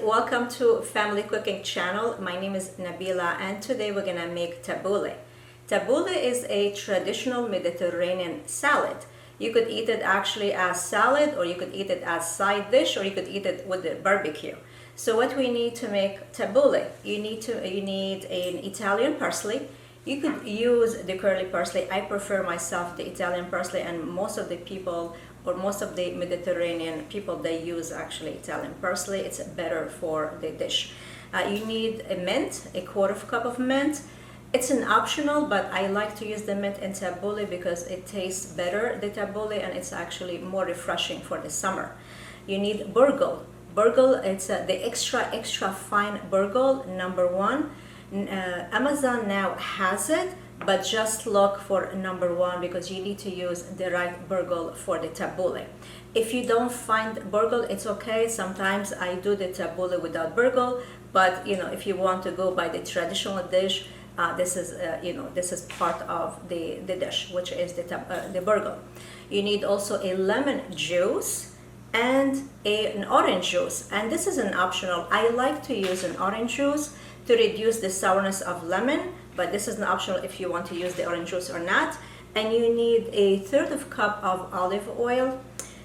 welcome to Family Cooking Channel. My name is Nabila and today we're gonna make tabouli. Tabouli is a traditional Mediterranean salad. You could eat it actually as salad, or you could eat it as side dish, or you could eat it with the barbecue. So what we need to make tabouli, you need an Italian parsley. You could use the curly parsley. I prefer myself the Italian parsley, and most of the people, or most of the Mediterranean people, they use actually Italian parsley. It's better for the dish. You need a mint, a quarter cup of mint. It's an optional, but I like to use the mint in tabouli because it tastes better, the tabouli, and it's actually more refreshing for the summer. You need burgul. Burgul, it's the extra fine burgul, #1. Amazon now has it, but just look for #1 because you need to use the right burgul for the tabouli. If you don't find burgul, it's okay. Sometimes I do the tabouli without burgul, but if you want to go by the traditional dish, this is part of the dish, which is the burgul. You need also a lemon juice and an orange juice, and this is an optional. I like to use an orange juice to reduce the sourness of lemon, but this is an optional if you want to use the orange juice or not. And you need a third of cup of olive oil.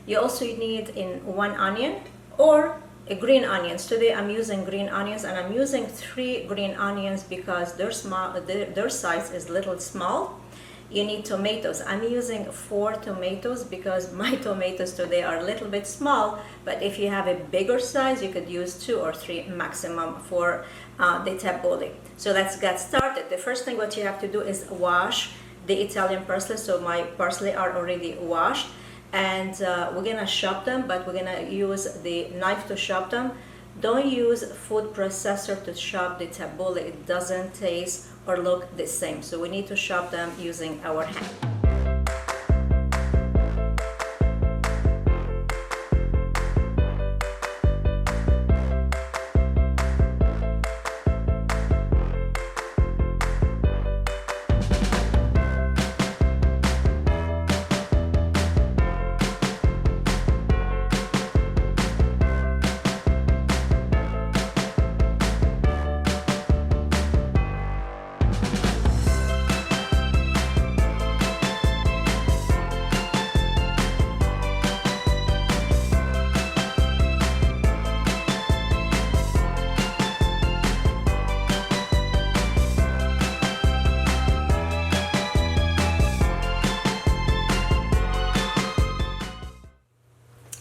You also need one onion or a green onions. Today I'm using green onions, and I'm using 3 green onions because they're small, their size is little small. You need tomatoes. I'm using 4 tomatoes because my tomatoes today are a little bit small, but if you have a bigger size, you could use 2 or 3 maximum for the tabouli. So let's get started. The first thing what you have to do is wash the Italian parsley. So my parsley are already washed, and we're gonna chop them, but we're gonna use the knife to chop them. Don't use food processor to chop the tabouli. It doesn't taste or look the same. So we need to chop them using our hand.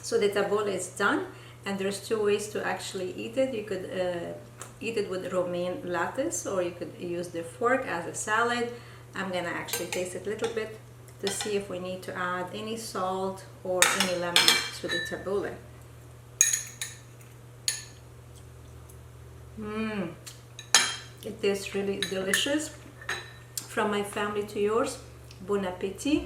So the tabouli is done, and there's 2 ways to actually eat it. You could eat it with romaine lettuce, or you could use the fork as a salad. I'm gonna actually taste it a little bit to see if we need to add any salt or any lemon to the tabouli. It tastes really delicious. From my family to yours, bon appetit.